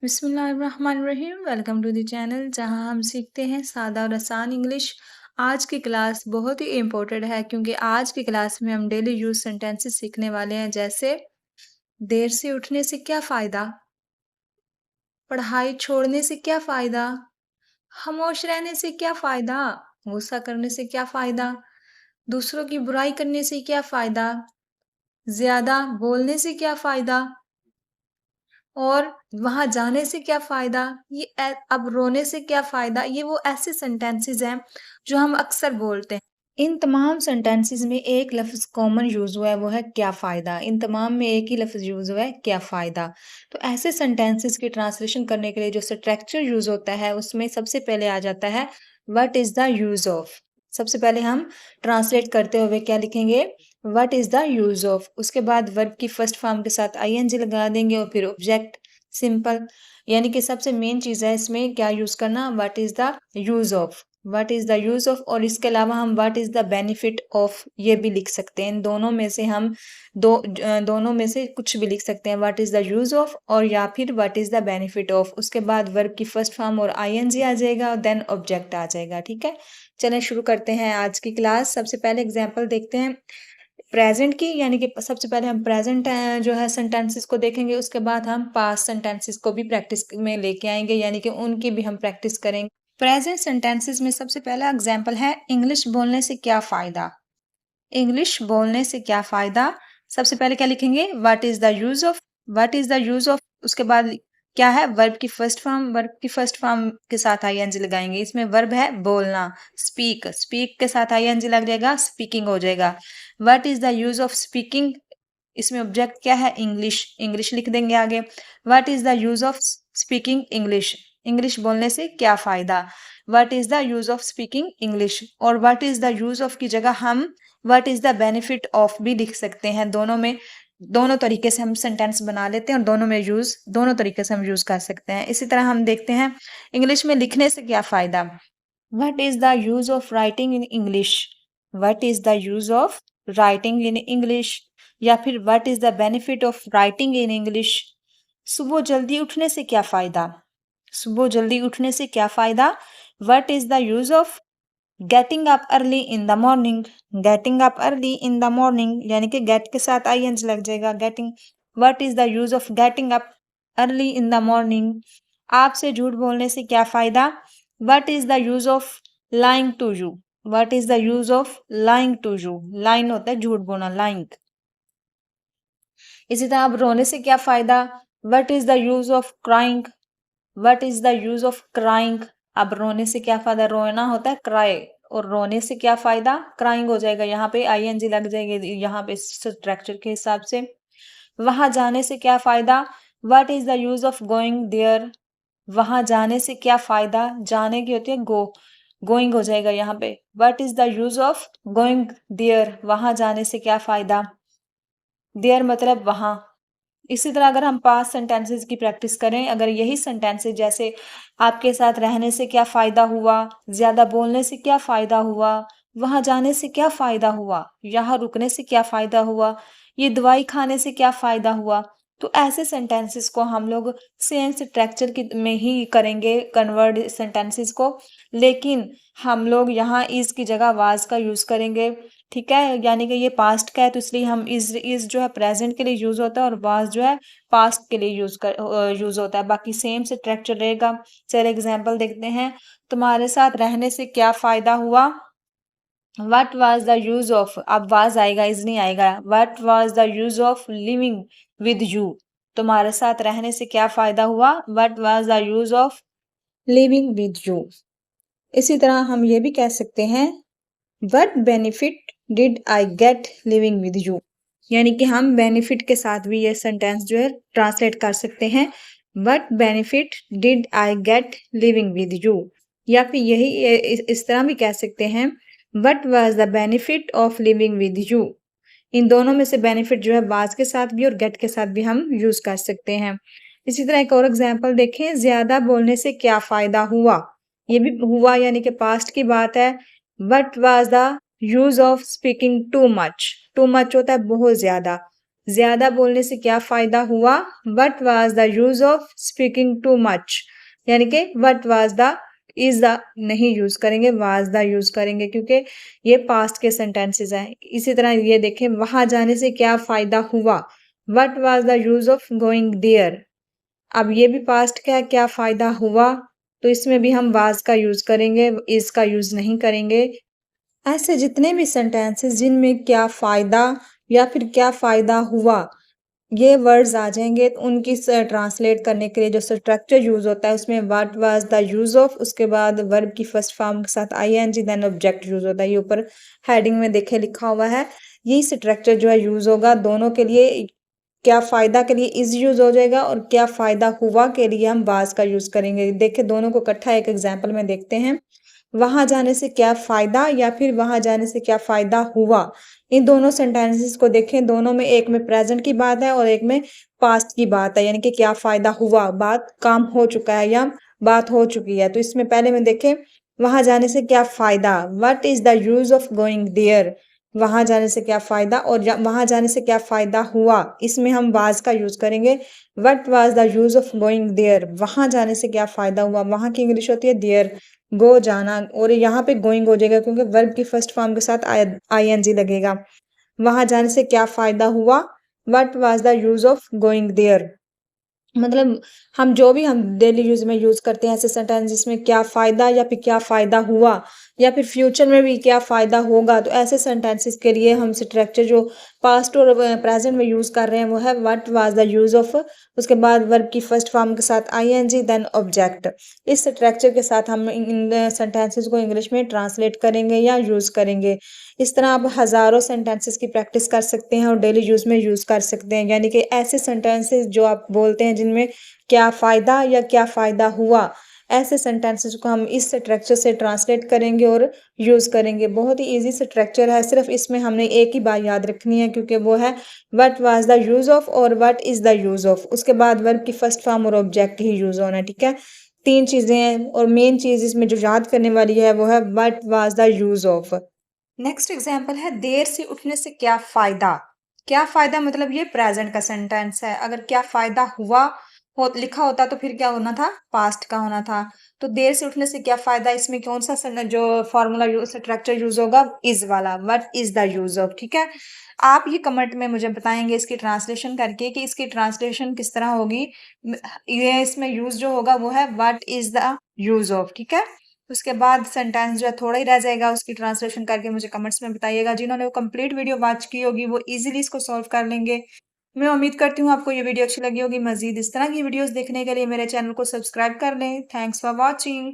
बिस्मिल्लाहिर्रहमानिर्रहीम। Welcome to the channel जहां हम सीखते हैं सादा और आसान इंग्लिश। आज की क्लास बहुत ही इम्पोर्टेंट है क्योंकि आज की क्लास में हम डेली यूज सेंटेंसेस सीखने वाले हैं। जैसे देर से उठने से क्या फ़ायदा, पढ़ाई छोड़ने से क्या फ़ायदा, खामोश रहने से क्या फ़ायदा, गुस्सा करने से क्या फ़ायदा, दूसरों की बुराई करने से क्या फ़ायदा, ज़्यादा बोलने से क्या फ़ायदा और वहाँ जाने से क्या फ़ायदा, अब रोने से क्या फ़ायदा। ये वो ऐसे सेंटेंसेस हैं जो हम अक्सर बोलते हैं। इन तमाम सेंटेंसेस में एक लफ्ज़ कॉमन यूज़ हुआ है, वो है क्या फ़ायदा। इन तमाम में एक ही लफ्ज़ यूज़ हुआ है, क्या फ़ायदा। तो ऐसे सेंटेंसेस की ट्रांसलेशन करने के लिए जो स्ट्रक्चर यूज़ होता है, उसमें सबसे पहले आ जाता है what is the use of. सबसे पहले हम ट्रांसलेट करते हुए क्या लिखेंगे, what is the use of. उसके बाद वर्ब की फर्स्ट फॉर्म के साथ आईएनजी लगा देंगे और फिर ऑब्जेक्ट सिंपल। यानी कि सबसे मेन चीज़ है इसमें क्या यूज़ करना, what is the use of. What is the use of और इसके अलावा हम what is the benefit of ये भी लिख सकते हैं। इन दोनों में से हम दोनों में से कुछ भी लिख सकते हैं, what is the use of और या फिर what is the benefit of. उसके बाद वर्ब की फर्स्ट फॉर्म और आईएनजी आ जाएगा, देन ऑब्जेक्ट आ जाएगा। ठीक है, चलें शुरू करते हैं आज की क्लास। सबसे पहले एग्जाम्पल देखते हैं प्रेजेंट की, यानी कि सबसे पहले हम प्रेजेंट जो है सेंटेंसेस को देखेंगे, उसके बाद हम पास्ट सेंटेंसेस को भी प्रैक्टिस में लेके आएंगे, यानी कि उनकी भी हम प्रैक्टिस करेंगे। प्रेजेंट सेंटेंसेस में सबसे पहला एग्जांपल है इंग्लिश बोलने से क्या फायदा। इंग्लिश बोलने से क्या फायदा। सबसे पहले क्या लिखेंगे, what is the use of. What is the use of, उसके बाद क्या है, वर्ब की फर्स्ट फॉर्म। वर्ब की फर्स्ट फॉर्म के साथ आईएनजी लगाएंगे। इसमें वर्ब है बोलना, स्पीक। स्पीक के साथ आईएनजी लग जाएगा, स्पीकिंग हो जाएगा। What is the use of speaking, इसमें ऑब्जेक्ट क्या है, इंग्लिश। इंग्लिश लिख देंगे आगे। What is the use of speaking English, English बोलने से क्या फायदा। What is the use of speaking English और what is the use of की जगह हम what is the benefit of भी लिख सकते हैं। दोनों में, दोनों तरीके से हम सेंटेंस बना लेते हैं और दोनों में यूज, दोनों तरीके से हम यूज कर सकते हैं। इसी तरह हम देखते हैं इंग्लिश में लिखने से क्या फायदा। What is the use of writing in English. What is the use of writing in English या फिर what is the benefit of writing in English. सुबह जल्दी उठने से क्या फायदा। सुबह जल्दी उठने से क्या फायदा। What is the use of getting up early in the morning. Getting up early in the morning, यानी कि गेट के साथ आईएनजी लग जाएगा, getting. What is the use of getting up early in the morning. आपसे झूठ बोलने से क्या फायदा। What is the use of lying to you. What is the use of lying to you. Lying होता है झूठ बोलना, लाइंग। इसी तरह अब रोने से क्या फायदा। What is the use of crying. What is the use of crying. अब रोने से क्या फायदा, रोना होता है क्राई और रोने से क्या फायदा, क्राइंग हो जाएगा। यहाँ पे आईएनजी लग जाएगी यहाँ पे स्ट्रक्चर के हिसाब से। वहां जाने से क्या फायदा। What is the use of going there. वहां जाने से क्या फायदा, जाने की होती है गो, गोइंग हो जाएगा यहाँ पे। What is the use of going there, वहां जाने से क्या फायदा। देयर मतलब वहां। इसी तरह अगर हम पास्ट सेंटेंसेस की प्रैक्टिस करें, अगर यही सेंटेंसेस जैसे आपके साथ रहने से क्या फ़ायदा हुआ, ज़्यादा बोलने से क्या फ़ायदा हुआ, वहाँ जाने से क्या फ़ायदा हुआ, यहाँ रुकने से क्या फ़ायदा हुआ, ये दवाई खाने से क्या फ़ायदा हुआ। तो ऐसे सेंटेंसेस को हम लोग सेम स्ट्रक्चर की में ही करेंगे कन्वर्ट सेंटेंसेस को, लेकिन हम लोग यहाँ इज़ की जगह वाज़ का यूज़ करेंगे। ठीक है, यानी कि ये पास्ट का है तो इसलिए हम इज़ जो है प्रेजेंट के लिए यूज़ होता है और वाज़ जो है पास्ट के लिए यूज़ होता है। बाकी सेम स्ट्रक्चर रहेगा। चलिए एग्जांपल देखते हैं। तुम्हारे साथ रहने से क्या फ़ायदा हुआ। What was the use of, अब वाज आएगा, इज़ नहीं आएगा। What was the use of living with you. तुम्हारे साथ रहने से क्या फ़ायदा हुआ। What was the use of living with you. इसी तरह हम ये भी कह सकते हैं what benefit did I get living with you. यानी कि हम बेनिफिट के साथ भी ये सेंटेंस जो है ट्रांसलेट कर सकते हैं, what benefit did I get living with you. या फिर यही इस तरह भी कह सकते हैं what was the benefit of living with you. इन दोनों में से बेनिफिट जो है वाज के साथ भी और गेट के साथ भी हम यूज कर सकते हैं। इसी तरह एक और एग्जांपल देखें, ज्यादा बोलने से क्या फायदा हुआ। ये भी हुआ यानी कि पास्ट की बात है। What was the use of speaking too much. Too much होता है बहुत ज्यादा, ज़्यादा बोलने से क्या फ़ायदा हुआ? What was the use of speaking too much? यानी कि what was the is the नहीं यूज़ करेंगे, वाज़ द यूज़ करेंगे क्योंकि ये पास्ट के सेंटेंसेस हैं। इसी तरह ये देखें, वहाँ जाने से क्या फ़ायदा हुआ? What was the use of going there? अब ये भी पास्ट का है, क्या फ़ायदा हुआ? तो इसमें भी हम वाज़ का यूज़ करेंगे, इज़ का यूज़ नहीं करेंगे। ऐसे जितने भी सेंटेंसेस जिनमें क्या फ़ायदा या फिर क्या फ़ायदा हुआ, ये वर्ड्स आ जाएँगे तो उनकी ट्रांसलेट करने के लिए जो स्ट्रक्चर यूज़ होता है उसमें what was the use of, उसके बाद वर्ब की फर्स्ट फॉर्म के साथ आईएनजी देन ऑब्जेक्ट यूज़ होता है। ये ऊपर हेडिंग में देखिए लिखा हुआ है। यही स्ट्रक्चर जो है यूज़ होगा दोनों के लिए। क्या फ़ायदा के लिए इज़ यूज़ हो जाएगा और क्या फ़ायदा हुआ के लिए हम वाज़ का यूज़ करेंगे। देखिए दोनों को इकट्ठा एक एग्ज़ाम्पल में देखते हैं। वहाँ जाने से क्या फ़ायदा या फिर वहाँ जाने से क्या फ़ायदा हुआ। इन दोनों सेंटेंसेस को देखें, दोनों में एक में प्रेज़ेंट की बात है और एक में पास्ट की बात है, यानी कि क्या फ़ायदा हुआ, बात काम हो चुका है या बात हो चुकी है। तो इसमें पहले में देखें, वहाँ जाने से क्या फ़ायदा, what is the use of going there? वहाँ जाने से क्या फ़ायदा और वहाँ जाने से क्या फ़ायदा हुआ, इसमें हम वाज़ का यूज़ करेंगे। What was the use of going there? वहाँ जाने से क्या फ़ायदा हुआ, वहाँ की इंग्लिश होती है देयर। गो जाना और यहाँ पे गोइंग हो जाएगा क्योंकि वर्ब की फर्स्ट फॉर्म के साथ आईएनजी लगेगा। वहाँ जाने से क्या फ़ायदा हुआ? What was the use of going there? मतलब हम जो भी हम डेली यूज़ में यूज़ करते हैं ऐसे सेंटेंस जिसमें क्या फ़ायदा या फिर क्या फ़ायदा हुआ या फिर फ्यूचर में भी क्या फ़ायदा होगा, तो ऐसे सेंटेंसेस के लिए हम स्ट्रक्चर जो पास्ट और प्रेजेंट में यूज़ कर रहे हैं वो है what was the use of, उसके बाद वर्ब की फर्स्ट फॉर्म के साथ आईएनजी देन ऑब्जेक्ट। इस स्ट्रक्चर के साथ हम इन सेंटेंसेस को इंग्लिश में ट्रांसलेट करेंगे या यूज़ करेंगे। इस तरह आप हज़ारों सेंटेंसेस की प्रैक्टिस कर सकते हैं और डेली यूज़ में यूज़ कर सकते हैं। यानी कि ऐसे सेंटेंसेस जो आप बोलते हैं जिनमें क्या फ़ायदा या क्या फ़ायदा हुआ, ऐसे सेंटेंसेस को हम इस स्ट्रक्चर से ट्रांसलेट करेंगे और यूज़ करेंगे। बहुत ही ईज़ी स्ट्रक्चर है, सिर्फ़ इसमें हमने एक ही बात याद रखनी है क्योंकि वो है what was the use of और what is the use of. उसके बाद वर्ब की फर्स्ट फॉर्म और ऑब्जेक्ट ही यूज़ होना है, ठीक है? 3 चीज़ें हैं और मेन चीज़ इसमें जो याद करने वाली है वो है what was the use of. Next example है देर से उठने से क्या फायदा। क्या फायदा मतलब ये प्रेजेंट का सेंटेंस है। अगर क्या फायदा हुआ हो लिखा होता तो फिर क्या होना था, पास्ट का होना था। तो देर से उठने से क्या फायदा, इसमें कौन सा जो फॉर्मूला स्ट्रक्चर यूज होगा, इज वाला, what is the use of. ठीक है, आप ये कमेंट में मुझे बताएंगे इसकी ट्रांसलेशन करके कि इसकी ट्रांसलेशन किस तरह होगी। ये इसमें यूज जो होगा वो है what is the use of. ठीक है, उसके बाद सेंटेंस जो है थोड़ा ही रह जाएगा, उसकी ट्रांसलेशन करके मुझे कमेंट्स में बताइएगा। जिन्होंने वो कंप्लीट वीडियो वॉच की होगी वो इजीली इसको सॉल्व कर लेंगे। मैं उम्मीद करती हूँ आपको ये वीडियो अच्छी लगी होगी। मजीद इस तरह की वीडियोस देखने के लिए मेरे चैनल को सब्सक्राइब कर लें। Thanks for watching.